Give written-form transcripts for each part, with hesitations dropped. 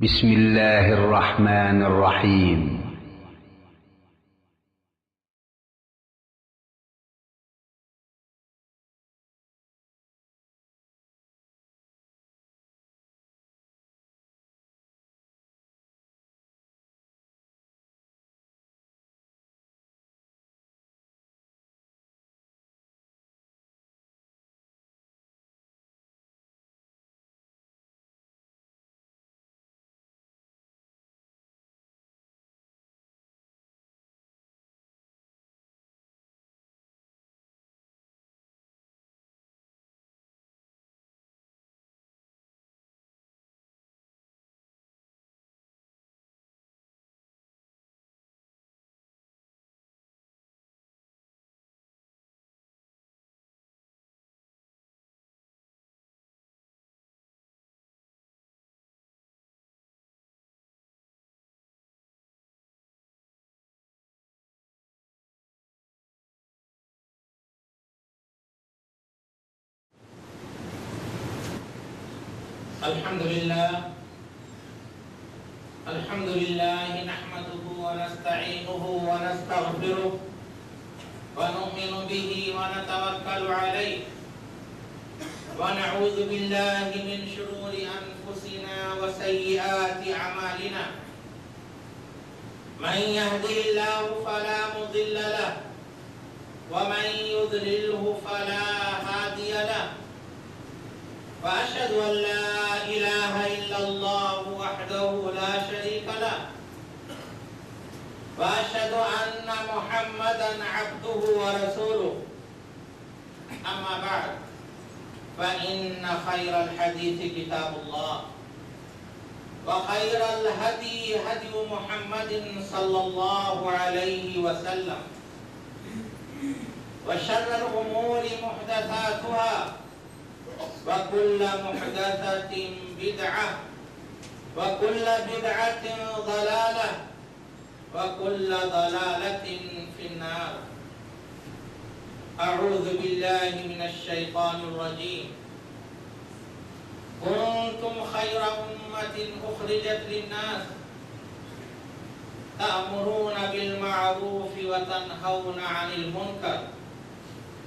بسم اللہ الرحمن الرحیم۔ الحمد لله نحمده ونستعينه ونستغفره ونؤمن به ونتوكل عليه ونعوذ بالله من شرور أنفسنا وسيئات أعمالنا من يهده الله فلا مضل له ومن يضلله فلا هادي له وأشهد أن لا إله إلا الله وحده لا شريك له وأشهد أن محمدا عبده ورسوله أما بعد فإن خير الحديث كتاب الله وخير الهدي هدي محمد صلى الله عليه وسلم وشر الأمور محدثاتها وكل محدثة بدعة وكل بدعة ضلالة وكل ضلالة في النار. أعوذ بالله من الشيطان الرجيم. كنتم خير أمة أخرجت للناس تأمرون بالمعروف وتنهون عن المنكر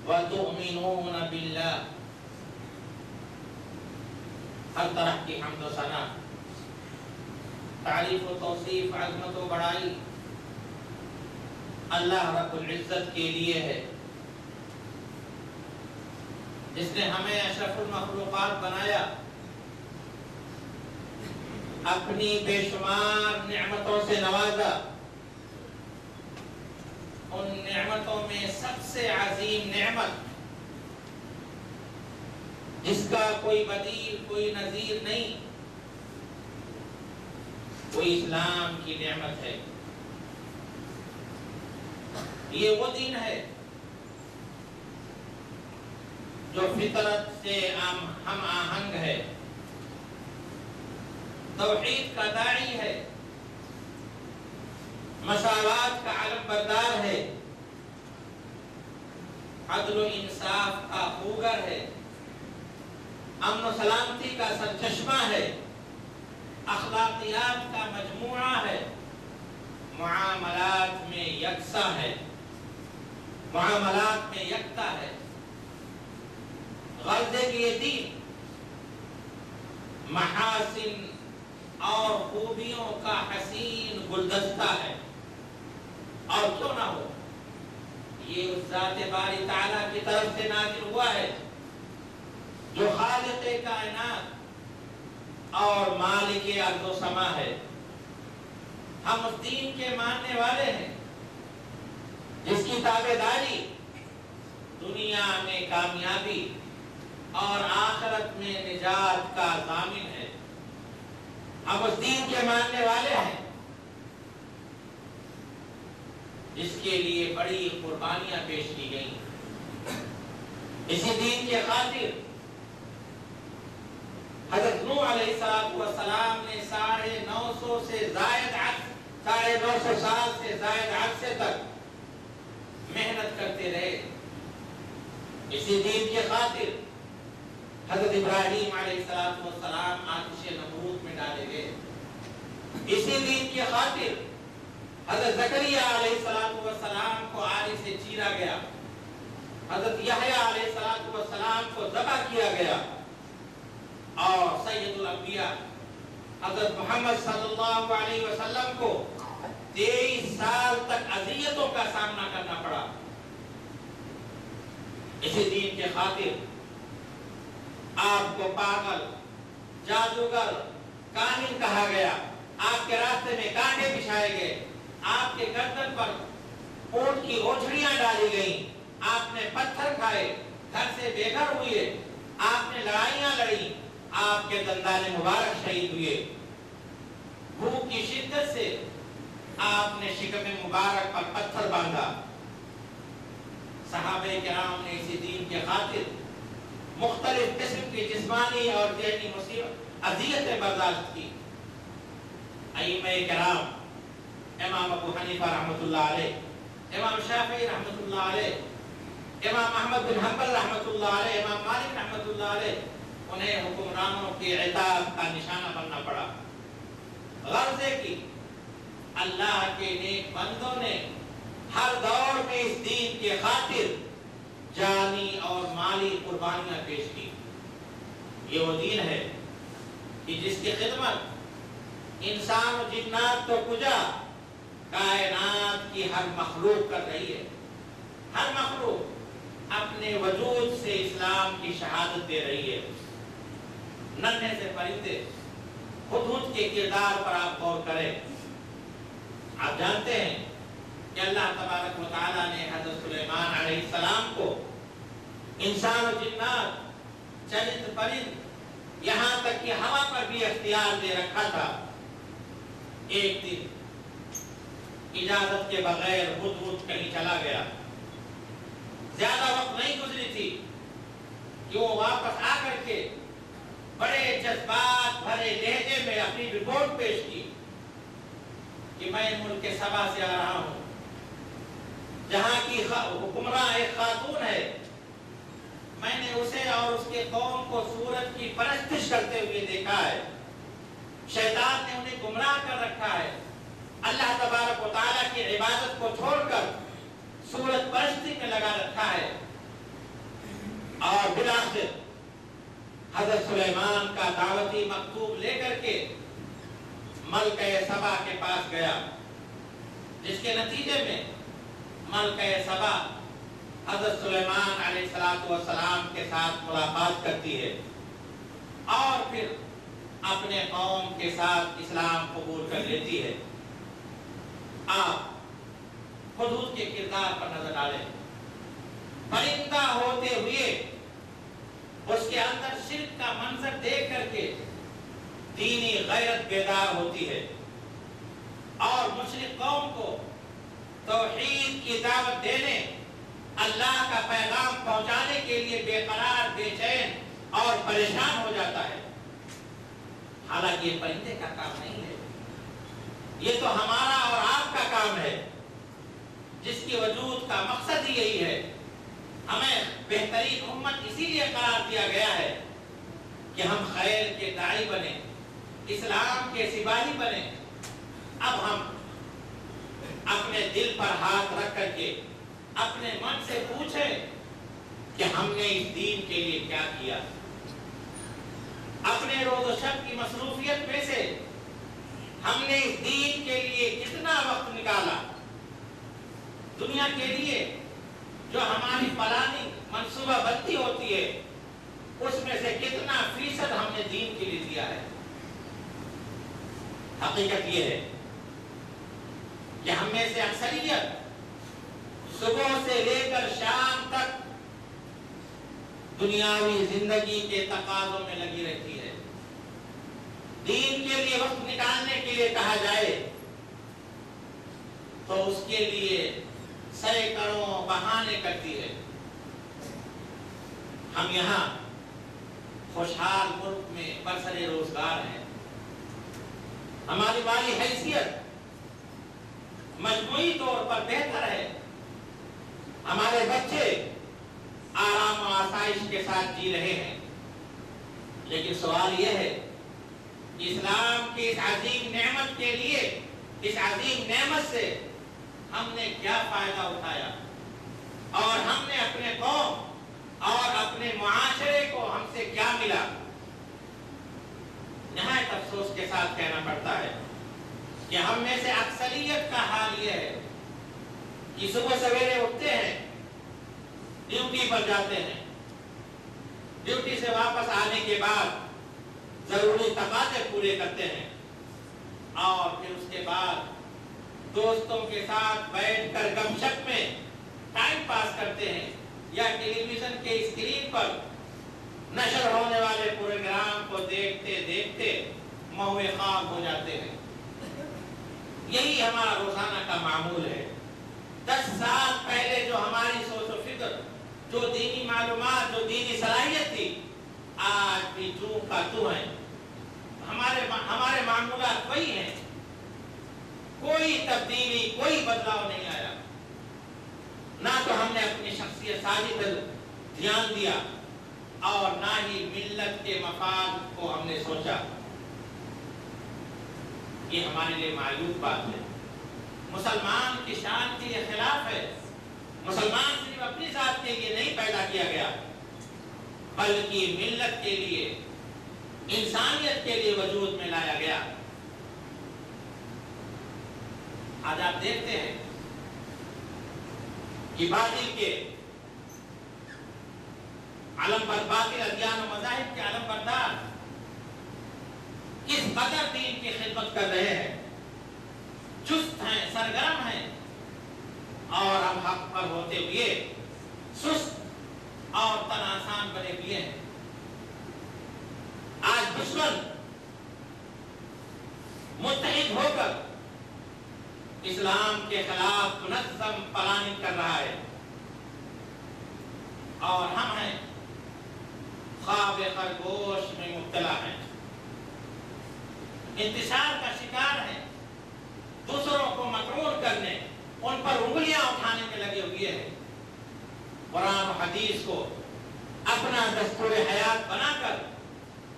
وتؤمنون بالله. ہر طرح کی حمد و ثنا، تعریف و توصیف، عظمت و بڑائی اللہ رب العزت کے لیے ہے، جس نے ہمیں اشرف المخلوقات بنایا، اپنی بے شمار نعمتوں سے نوازا. ان نعمتوں میں سب سے عظیم نعمت، جس کا کوئی بدیل، کوئی نظیر نہیں، وہ اسلام کی نعمت ہے. یہ وہ دین ہے جو فطرت سے ہم آہنگ ہے، توحید کا داعی ہے، مساوات کا علم بردار ہے، عدل و انصاف کا خوگر ہے، امن و سلامتی کا سرچشمہ ہے، اخلاقیات کا مجموعہ ہے، معاملات میں یکساں ہے، معاملات میں یکتا ہے. غرض کہ یہ دین محاسن اور خوبیوں کا حسین گلدستہ ہے. اور کیوں نہ ہو، یہ اس ذات باری تعالیٰ کی طرف سے نازل ہوا ہے جو خالق کائنات اور مالک ارض و سما ہے. ہم اس دین کے ماننے والے ہیں جس کی تابعداری دنیا میں کامیابی اور آخرت میں نجات کا ضامن ہے. ہم اس دین کے ماننے والے ہیں جس کے لیے بڑی قربانیاں پیش کی گئی. اسی دین کے خاطر حضرت نوح علیہ السلام نے 950 سے زائد 950 سال سے زائد عرصے تک محنت کرتے رہے. اسی دین کے خاطر حضرت ابراہیم علیہ السلام آتش نمرود میں ڈالے گئے. اسی دین کی خاطر حضرت زکریا علیہ السلام کو آری سے چیرا گیا، حضرت یحییٰ علیہ السلام کو ذبح کیا گیا، اور سید الانبیاء حضرت محمد صلی اللہ علیہ وسلم کو 23 سال تک اذیتوں کا سامنا کرنا پڑا۔ اسی دین کے خاطر آپ کو پاگل، جادوگر، کاہن کہا گیا، آپ کے راستے میں کانٹے بچھائے گئے، آپ کے گردن پر اونٹ کی اوجھڑیاں ڈالی گئیں، آپ نے پتھر کھائے، گھر سے بے گھر ہوئے، آپ نے لڑائیاں لڑی، آپ کے دندان مبارک شہید ہوئے، بھوک کی شدت سے آپ نے شکم مبارک پر پتھر باندھا۔ صحابہ کرام نے اسی دین کے خاطر مختلف قسم کی جسمانی اور ذہنی اذیتیں برداشت کی۔ ائمہ کرام، امام ابو حنیفہ رحمۃ اللہ علیہ، امام شافعی رحمۃ اللہ علیہ، امام احمد بن حنبل رحمۃ اللہ علیہ، امام مالک رحمۃ اللہ علیہ، انہیں حکمرانوں کی عتاب کا نشانہ بننا پڑا۔ غرض ہے کہ اللہ کے نیک بندوں نے ہر دور میں اس دین کے خاطر جانی اور مالی قربانیاں پیش کی۔ یہ وہ دین ہے کہ جس کی خدمت انسان و جنات تو کجا، کائنات کی ہر مخلوق کر رہی ہے۔ ہر مخلوق اپنے وجود سے اسلام کی شہادت دے رہی ہے۔ ننھے سے پرندے، ہدہد کے کردار پر آپ غور کریں۔ آپ جانتے ہیں کہ اللہ تبارک و تعالیٰ نے حضرت سلیمان علیہ السلام کو انسان و جنات، چرند پرند، یہاں تک کہ ہوا پر بھی اختیار دے رکھا تھا۔ ایک دن اجازت کے بغیر ہدہد کہیں چلا گیا، زیادہ وقت نہیں گزری تھی کہ وہ واپس آ کر کے بڑے جذبات بھرے لہجے میں اپنی رپورٹ پیش کی کہ میں ملک سبا سے آ رہا ہوں، جہاں کی حکمراں ایک خاتون ہے، میں نے اسے اور اس کے قوم کو سورج کی پرستش کرتے ہوئے دیکھا ہے، شیطان نے انہیں گمراہ کر رکھا ہے، اللہ تبارک و تعالیٰ کی عبادت کو چھوڑ کر سورج پرستی میں لگا رکھا ہے۔ اور بالآخر حضرت سلیمان کا دعوتی مکتوب لے کر کے ملکہ سبا کے پاس گیا، جس کے نتیجے میں ملکہ سبا حضرت سلیمان علیہ السلام کے ساتھ ملاقات کرتی ہے اور پھر اپنے قوم کے ساتھ اسلام قبول کر لیتی ہے۔ آپ ہدہد کے کردار پر نظر ڈالیں۔ پرندہ ہوتے ہوئے اس کے اندر شرک کا منظر دیکھ کر کے دینی غیرت بیدار ہوتی ہے اور مشرک قوم کو توحید کی دعوت دینے، اللہ کا پیغام پہنچانے کے لیے بے قرار، بے چین اور پریشان ہو جاتا ہے۔ حالانکہ یہ پرندے کا کام نہیں ہے، یہ تو ہمارا اور آپ کا کام ہے، جس کی وجود کا مقصد ہی یہی ہے۔ ہمیں بہترین امت اسی لیے قرار دیا گیا ہے کہ ہم خیر کے داعی بنیں، اسلام کے سپاہی بنیں۔ اب ہم اپنے دل پر ہاتھ رکھ کر کے اپنے من سے پوچھیں کہ ہم نے اس دین کے لیے کیا کیا، اپنے روز و شب کی مصروفیت میں سے ہم نے اس دین کے لیے کتنا وقت نکالا، دنیا کے لیے جو ہماری پلانی منصوبہ بندی ہوتی ہے اس میں سے کتنا فیصد ہم نے دین کے لیے دیا ہے۔ حقیقت یہ ہے کہ ہم میں سے اکثریت صبح سے لے کر شام تک دنیاوی زندگی کے تقاضوں میں لگی رہتی ہے۔ دین کے لیے وقت نکالنے کے لیے کہا جائے تو اس کے لیے سینکڑوں بہانے کرتی ہے۔ ہم یہاں خوشحال ملک میں برسر روزگار ہیں، ہماری مالی حیثیت مجموعی طور پر بہتر ہے، ہمارے بچے آرام و آسائش کے ساتھ جی رہے ہیں، لیکن سوال یہ ہے اسلام کی اس عظیم نعمت کے لیے، اس عظیم نعمت سے ہم نے کیا فائدہ اٹھایا اور ہم نے اپنے قوم اور اپنے معاشرے کو ہم سے کیا ملا۔ نہایت افسوس کے ساتھ کہنا پڑتا ہے کہ ہم میں سے اکثریت کا حال یہ ہے کہ صبح سویرے اٹھتے ہیں، ڈیوٹی پر جاتے ہیں، ڈیوٹی سے واپس آنے کے بعد ضروری تقاضے پورے کرتے ہیں اور پھر اس کے بعد دوستوں کے ساتھ بیٹھ کر گپ شپ میں ٹائم پاس کرتے ہیں یا ٹیلی ویژن کے اسکرین پر نشر ہونے والے پروگرام کو دیکھتے دیکھتے مہوے خواب ہو جاتے ہیں۔ یہی ہمارا روزانہ کا معمول ہے۔ 10 سال پہلے جو ہماری سوچ و فکر، جو دینی معلومات، جو دینی صلاحیت تھی، آج بھی جو کا تو ہے۔ ہمارے معمولات وہی ہیں، کوئی تبدیلی، کوئی بدلاؤ نہیں آیا۔ نہ تو ہم نے اپنی شخصیت سازی پر دھیان دیا اور نہ ہی ملت کے مفاد کو ہم نے سوچا۔ یہ ہمارے لیے معیوب بات ہے۔ مسلمان کی شان کے یہ خلاف ہے۔ مسلمان صرف اپنی ذات کے لیے نہیں پیدا کیا گیا، بلکہ ملت کے لیے، انسانیت کے لیے وجود میں لایا گیا۔ آج آپ دیکھتے ہیں کہ باطل کے علم باطل ادیان و مذاہب کے علم بردار کس قدر دین کی خدمت کر رہے ہیں، چست ہیں، سرگرم ہیں، اور ہم حق پر ہوتے ہوئے سست اور تن آسان بنے ہوئے ہیں۔ آج دشمن متحد ہو کر اسلام کے خلاف منظم پلاننگ کر رہا ہے اور ہم ہیں خواب خرگوش میں مبتلا ہیں، انتشار کا شکار ہیں، دوسروں کو مطرود کرنے، ان پر انگلیاں اٹھانے میں لگے ہوئے ہیں۔ قرآن و حدیث کو اپنا دستور حیات بنا کر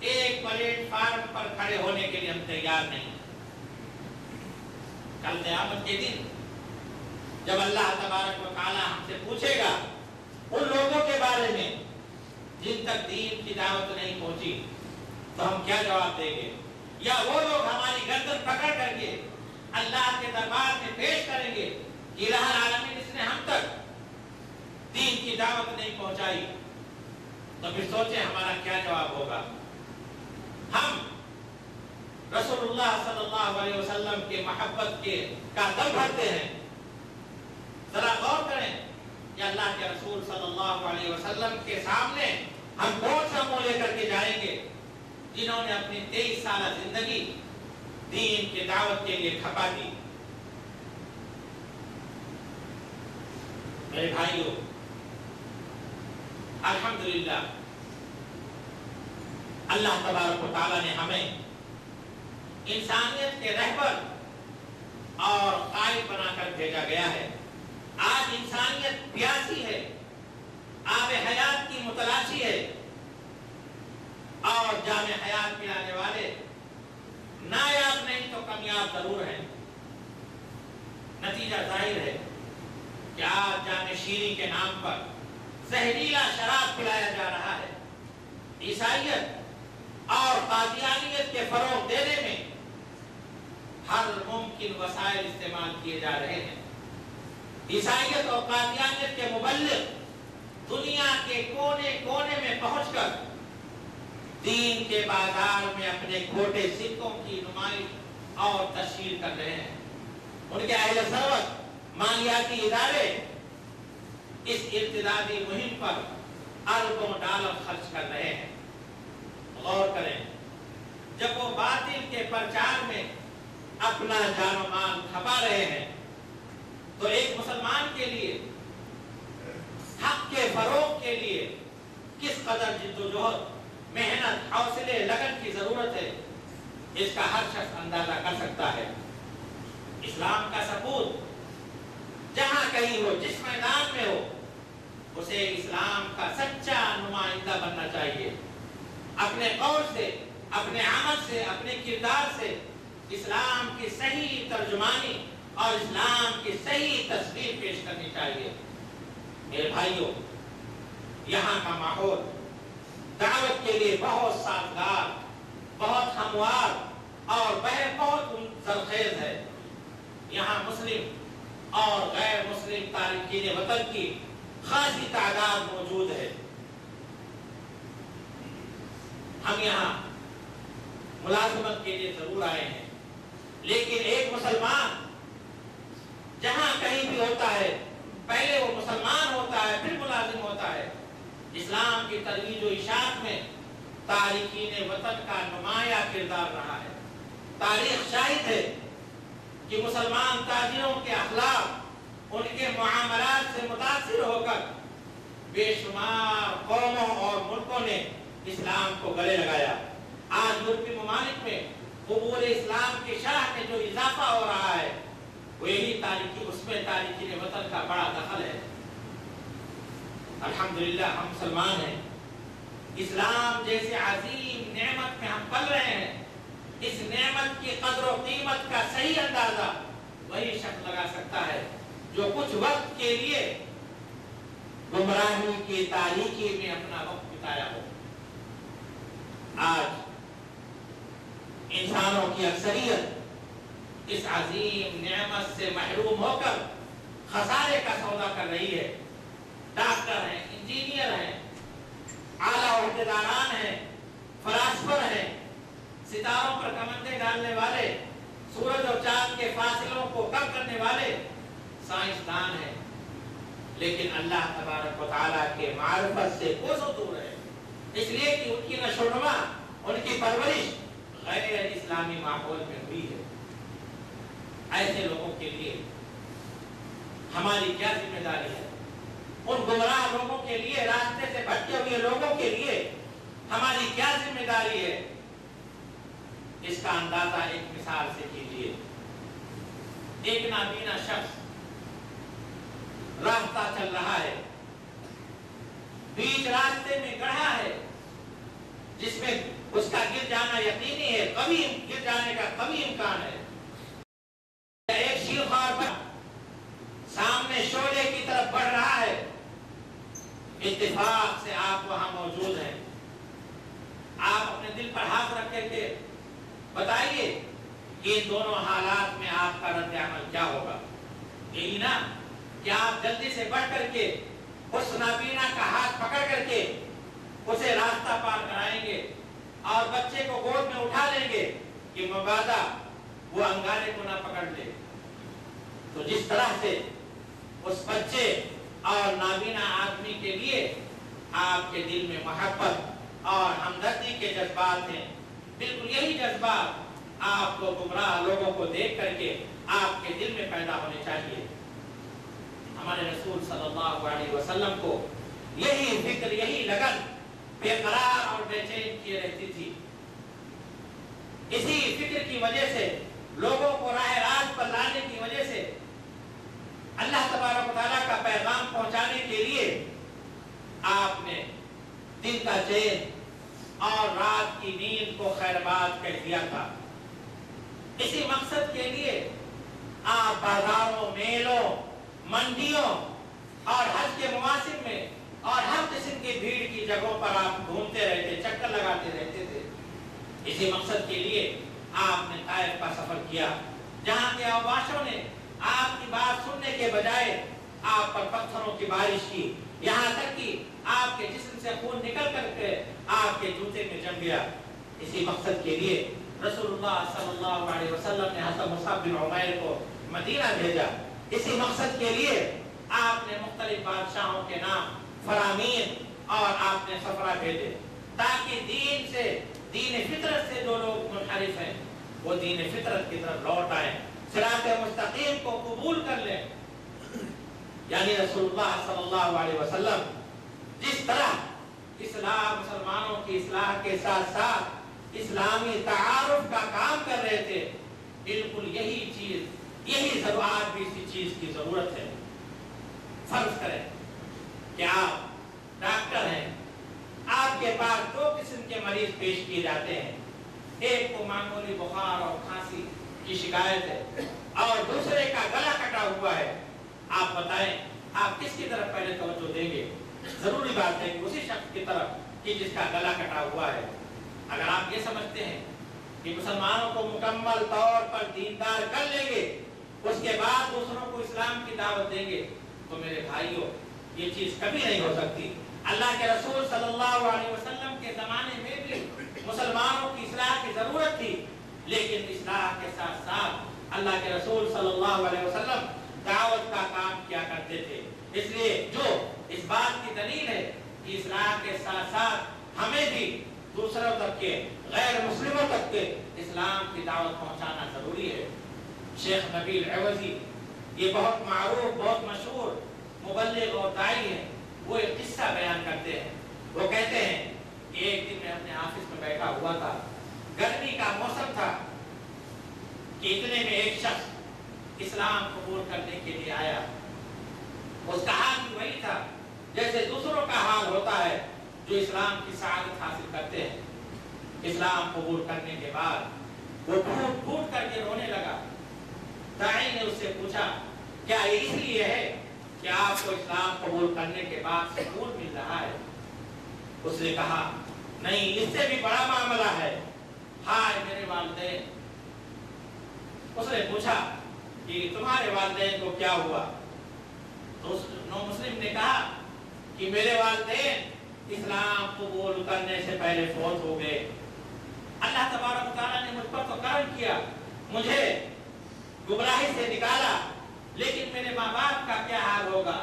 ایک پلیٹ فارم پر کھڑے ہونے کے لیے ہم تیار نہیں۔ کل قیامت کے دن جب اللہ تبارک و تعالی ہم سے پوچھے گا ان لوگوں کے بارے میں جن تک دین کی دعوت نہیں پہنچی، تو ہم کیا جواب دیں گے؟ یا وہ لوگ ہماری گردن پکڑ کر کے اللہ کے دربار میں پیش کریں گے کہ الہ العالمین اس نے ہم تک دین کی دعوت نہیں پہنچائی، تو پھر سوچیں ہمارا کیا جواب ہوگا۔ ہم رسول اللہ صلی اللہ علیہ وسلم کے محبت کا دم بھرتے ہیں۔ ذرا غور کریں کہ اللہ کے رسول صلی اللہ علیہ وسلم کے سامنے ہم کون سا منہ لے کر کے جائیں گے جنہوں نے اپنی 23 سالہ زندگی دین کی دعوت کے لیے کھپا دی۔ میرے بھائیو، الحمدللہ اللہ تبارک و تعالی نے ہمیں انسانیت کے رہبر اور قائد بنا کر بھیجا گیا ہے۔ آج انسانیت پیاسی ہے، آب حیات کی متلاشی ہے، اور جام حیات پلانے والے نایاب نہیں تو کامیاب ضرور ہیں۔ نتیجہ ظاہر ہے کہ آج جام شیریں کے نام پر زہریلا شراب پلایا جا رہا ہے۔ عیسائیت اور قادیانیت کے فروغ دینے میں ہر ممکن وسائل استعمال کیے جا رہے ہیں۔ عیسائیت اور قادیانیت کے مبلغ دنیا کے کونے کونے میں پہنچ کر دین کے بازار میں اپنے کھوٹے سکوں کی نمائش اور تشہیر کر رہے ہیں۔ ان کے اہل ثروت، مالیاتی ادارے اس ارتدادی مہم پر اربوں ڈالر خرچ کر رہے ہیں۔ غور کریں، جب وہ باطل کے پرچار میں اپنا جان و مال کھپا رہے ہیں تو ایک مسلمان کے لیے حق کے فروغ کے لیے کس قدر جد و جہد، محنت، حوصلے، لگن کی ضرورت ہے، اس کا ہر شخص اندازہ کر سکتا ہے۔ اسلام کا ثبوت جہاں کہیں ہو، جس میدان میں ہو، اسے اسلام کا سچا نمائندہ بننا چاہیے۔ اپنے قول سے، اپنے عمل سے، اپنے کردار سے اسلام کی صحیح ترجمانی اور اسلام کی صحیح تصویر پیش کرنی چاہیے۔ میرے بھائیوں، یہاں کا ماحول دعوت کے لیے بہت سازگار، بہت ہموار اور بہت زرخیز ہے۔ یہاں مسلم اور غیر مسلم تارکین وطن کی خاصی تعداد موجود ہے۔ ہم یہاں ملازمت کے لیے ضرور آئے ہیں، لیکن ایک مسلمان جہاں کہیں بھی ہوتا ہے پہلے وہ مسلمان ہوتا ہے پھر ملازم ہوتا ہے۔ اسلام کی ترویج و اشاعت میں تارکین وطن کا نمایاں کردار رہا ہے۔ تاریخ شاہد ہے کہ مسلمان تاجروں کے اخلاق، ان کے معاملات سے متاثر ہو کر بے شمار قوموں اور ملکوں نے اسلام کو گلے لگایا۔ آج یورپی ممالک میں قبول اسلام کی شرح میں جو اضافہ ہو رہا ہے وہ یہی اس میں تارکین وطن کا بڑا دخل ہے۔ الحمدللہ ہم مسلمان ہیں۔ اسلام جیسے عظیم نعمت میں ہم پل رہے ہیں، اس نعمت کی قدر و قیمت کا صحیح اندازہ وہی شخص لگا سکتا ہے جو کچھ وقت کے لیے گمراہی کی تاریکی میں اپنا وقت بتایا ہو۔ آج انسانوں کی اکثریت اس عظیم نعمت سے محروم ہو کر خسارے کا سودا کر رہی ہے۔ ڈاکٹر ہیں، انجینئر ہیں، اعلیٰ عہدیداران ہیں، فلاسفر ہیں، ستاروں پر کمندیں ڈالنے والے، سورج اور چاند کے فاصلوں کو کم کرنے والے سائنسدان ہیں، لیکن اللہ تبارک و تعالیٰ کے معرفت سے کوسوں دور ہے، اس لیے کہ ان کی نشو و نما، ان کی پرورش غیر اسلامی ماحول میں ہوئی ہے۔ ایسے لوگوں کے لیے ہماری کیا ذمہ داری ہے؟ ان گمراہ لوگوں کے لیے، راستے سے بھٹکے ہوئے لوگوں کے لیے ہماری کیا ذمہ داری ہے؟ اس کا اندازہ ایک مثال سے کیجیے۔ ایک نابینا شخص راستہ چل رہا ہے، بیچ راستے میں گڑھا ہے جس میں اس کا گر جانا یقینی ہے، گر جانے کا قوی امکان ہے۔ ایک شیرخوار پر سامنے شعلے کی طرف بڑھ رہا ہے، اتفاق سے آپ وہاں موجود ہیں۔ آپ اپنے دل پر ہاتھ رکھ کے بتائیے کہ ان دونوں حالات میں آپ کا رد عمل کیا ہوگا؟ یہی نا کہ آپ جلدی سے بڑھ کر کے اس نابینا کا ہاتھ پکڑ کر کے اسے راستہ پار کرائیں گے اور بچے کو گود میں اٹھا لیں گے کہ مبادا وہ انگارے کو نہ پکڑ لے۔ تو جس طرح سے اس بچے اور نابینا آدمی کے لیے آپ کے دل میں محبت اور ہمدردی کے جذبات ہیں، بالکل یہی جذبات آپ کو گمراہ لوگوں کو دیکھ کر کے آپ کے دل میں پیدا ہونے چاہیے۔ ہمارے رسول صلی اللہ علیہ وسلم کو یہی فکر، یہی لگن بے قرار اور بے چین کیے رہتی تھی۔ اسی فکر کی وجہ سے، لوگوں کو راہ راست پر لانے کی وجہ سے، اللہ تبارک و تعالیٰ کا پیغام پہنچانے کے لیے آپ نے دن کا چین اور رات کی نیند کو خیرباد کہہ دیا تھا۔ اسی مقصد کے لیے آپ بازاروں، میلوں، منڈیوں اور حج کے مواسم میں اور ہر قسم کی بھیڑ کی جگہوں پر آپ گھومتے رہتے، چکر لگاتے رہتے تھے۔ اسی مقصد کے لیے آپ نے طائف کا سفر کیا، جہاں کے اوباشوں نے آپ کی بات سننے کے بجائے آپ پر پتھروں کی بارش کی، یہاں تک کہ آپ کے جسم سے خون نکل کر کے آپ کے جوتے میں جم گیا۔ اسی مقصد کے لیے رسول اللہ صلی اللہ علیہ وسلم نے حضرت مصعب بن عمیر کو مدینہ بھیجا۔ اسی مقصد کے لیے آپ نے مختلف بادشاہوں کے نام فرامین اور آپ نے سفرہ بھیجے، تاکہ دین سے، دین فطرت سے جو لوگ منحرف ہیں وہ دین فطرت کی طرف لوٹ آئیں، صراط مستقیم کو قبول کر لیں۔ یعنی رسول اللہ صلی اللہ علیہ وسلم جس طرح اسلام، مسلمانوں کی اصلاح کے ساتھ ساتھ اسلامی تعارف کا کام کر رہے تھے، بالکل یہی چیز، یہی ضرورت بھی اسی چیز کی ضرورت ہے۔ فرض کریں کہ آپ ڈاکٹر ہیں، آپ کے پاس دو قسم کے مریض پیش کیے جاتے ہیں، ایک کو معمولی بخار اور کھانسی کی شکایت ہے اور دوسرے کا گلا کٹا ہوا ہے، آپ بتائیں آپ کس کی طرف پہلے توجہ دیں گے؟ ضروری بات ہے کہ اسی شخص کی طرف کہ جس کا گلا کٹا ہوا ہے۔ اگر آپ یہ سمجھتے ہیں کہ مسلمانوں کو مکمل طور پر دیندار کر لیں گے اس کے بعد دوسروں کو اسلام کی دعوت دیں گے تو میرے بھائیوں یہ چیز کبھی نہیں ہو سکتی۔ اللہ کے رسول صلی اللہ علیہ وسلم کے زمانے میں بھی مسلمانوں کی اصلاح کی ضرورت تھی، لیکن اصلاح کے ساتھ ساتھ اللہ کے رسول صلی اللہ علیہ وسلم دعوت کا کام کیا کرتے تھے۔ اس لیے جو اس بات کی دلیل ہے کہ اصلاح کے ساتھ ساتھ ہمیں بھی دوسروں تک کے غیر مسلموں تک کے اسلام کی دعوت پہنچانا ضروری ہے۔ شیخ نبیل عوضی یہ بہت معروف بہت مشہور مبلغ اور داعی ہیں، وہ ایک قصہ بیان کرتے ہیں۔ وہ کہتے ہیں کہ ایک دن میں اپنے آفس میں بیٹھا ہوا تھا، گرمی کا موسم تھا کہ اتنے میں ایک شخص اسلام قبول کرنے کے لیے آیا۔ اس کا حال بھی وہی تھا جیسے دوسروں کا حال ہوتا ہے جو اسلام کی سعادت حاصل کرتے ہیں۔ اسلام قبول کرنے کے بعد وہ پھوٹ پھوٹ کر کے رونے لگا۔ داعی نے اس سے پوچھا کیا یہ اس لیے ہے کہ آپ کو اسلام قبول کرنے کے بعد سکون مل رہا ہے؟ اس نے کہا نہیں، اس سے بھی بڑا معاملہ ہے، ہائے میرے والدین۔ اس نے پوچھا کہ تمہارے والدین کو کیا ہوا؟ تو اس نو مسلم نے کہا کہ میرے والدین اسلام قبول کرنے سے پہلے فوت ہو گئے۔ اللہ تبارک و تعالیٰ نے مجھ پر تو کرم کیا، مجھے گمراہی سے نکالا، لیکن میرے ماں باپ کا کیا حال ہوگا؟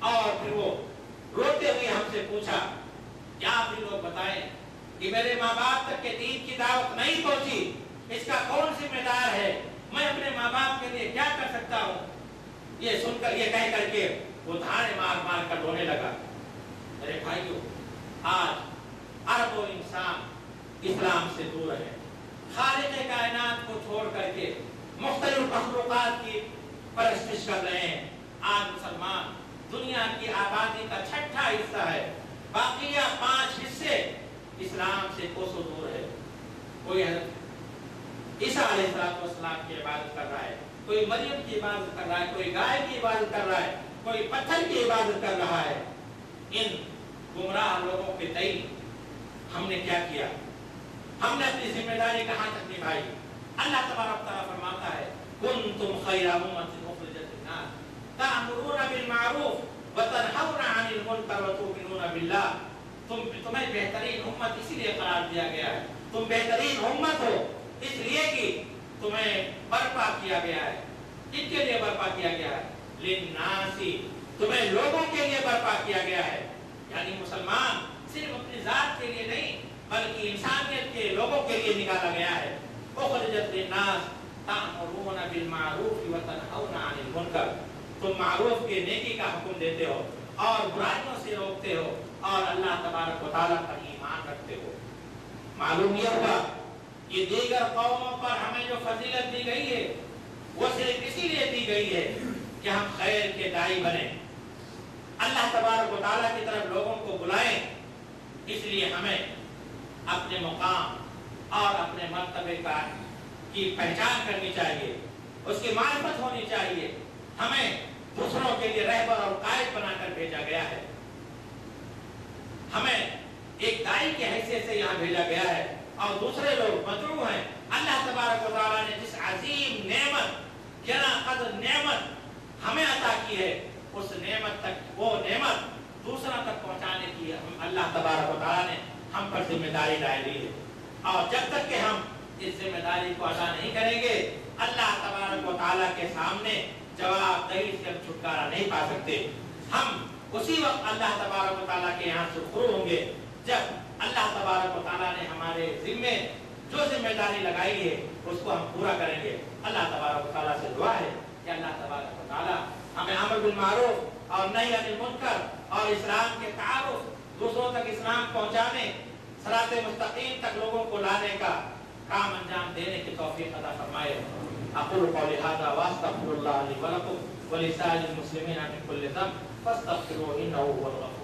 اور پھر وہ روتے ہوئے ہم سے پوچھا کیا آپ بھی لوگ بتائیں کہ میرے ماں باپ تک کے دین کی دعوت نہیں پہنچی، اس کا کون ذمہ دار ہے؟ میں اپنے ماں باپ کے لیے کیا کر سکتا ہوں؟ یہ سن کر یہ کہہ کر کے وہ دھانے مار مار کر رونے لگا۔ میرے بھائیوں آج اربوں انسان اسلام سے دور ہے، خالق کائنات کو چھوڑ کر کے مختلف مخلوقات کی پرستش کر رہے ہیں۔ آج مسلمان دنیا کی آبادی کا چھٹا حصہ ہے، باقیہ 5 حصے اسلام سے کوسوں دور ہے۔ کوئی عیسیٰ علیہ السلام کی عبادت کر رہا ہے، کوئی مریم کی عبادت کر رہا ہے، کوئی گائے کی عبادت کر رہا ہے، کوئی پتھر کی عبادت کر رہا ہے۔ ان گمراہ لوگوں کے تئیں ہم نے کیا کیا؟ ہم نے اپنی ذمہ داری کہاں تک نبھائی؟ اللہ تبارک و تعالیٰ فرماتا ہے کنتم خیر امۃ اخرجت للناس تأمرون بالمعروف وتنہون عن المنکر وتؤمنون باللہ۔ تمہیں بہترین امت اسی لیے قرار دیا گیا ہے، تم بہترین امت ہو اس لیے کہ تمہیں برپا کیا گیا ہے۔ کن کے لیے برپا کیا گیا ہے؟ للناس، تمہیں لوگوں کے لیے برپا کیا گیا ہے۔ یعنی مسلمان صرف اپنی ذات کے لیے نہیں بلکہ انسانیت کے لوگوں کے لیے نکالا گیا ہے۔ اخرجت للناس تأمرون بالمعروف وتنہون عن المنکر، تم معروف کے نیکی کا حکم دیتے ہو اور برائیوں سے روکتے ہو اور اللہ تبارک و تعالیٰ پر ایمان رکھتے ہو۔ معلوم یہ ہوا کہ دیگر قوموں پر ہمیں جو فضیلت دی گئی ہے وہ صرف اسی لیے دی گئی ہے کہ ہم خیر کے داعی بنیں، اللہ تبارک و تعالیٰ کی طرف لوگوں کو بلائیں۔ اس لیے ہمیں اپنے مقام اور اپنے مرتبے کی پہچان کرنی چاہیے، اس کی معرفت ہونی چاہیے۔ ہمیں دوسروں کے لیے رہبر اور قائد بنا کر بھیجا گیا ہے، ہمیں ایک داعی کی حیثیت سے یہاں بھیجا گیا ہے اور دوسرے لوگ مدعو ہیں۔ اللہ تبارک و تعالیٰ نے جس عظیم نعمت گراں قدر نعمت ہمیں عطا کی ہے اس نعمت تک، وہ نعمت دوسروں تک پہنچانے کی اللہ تبارک و تعالیٰ نے ہم پر ذمہ داری ڈالی ہے، اور جب تک کہ ہم اس ذمہ داری کو ادا نہیں کریں گے اللہ تبارک و تعالیٰ کے سامنے جواب دہی سے ہم چھٹکارا نہیں پا سکتے۔ ہم اسی وقت اللہ تبارک و تعالیٰ کے یہاں سرخرو ہوں گے جب اللہ تبارک و تعالیٰ نے ہمارے ذمے جو ذمہ داری لگائی ہے اس کو ہم پورا کریں گے۔ اللہ تبارک و تعالیٰ سے دعا ہے کہ اللہ تبارک و تعالیٰ ہمیں امر بالمعروف اور نہی عن المنکر اور اسلام کے تعارف، دوسروں تک اسلام پہنچانے، صراط مستقیم تک لوگوں کو لانے کا کام انجام دینے کی توفیق عطا فرمائے۔ اقول قولی ھذا واستغفر اللہ لی ولکم ولسائر المسلمین من کل ذنب فاستغفروہ انہ هو الغفور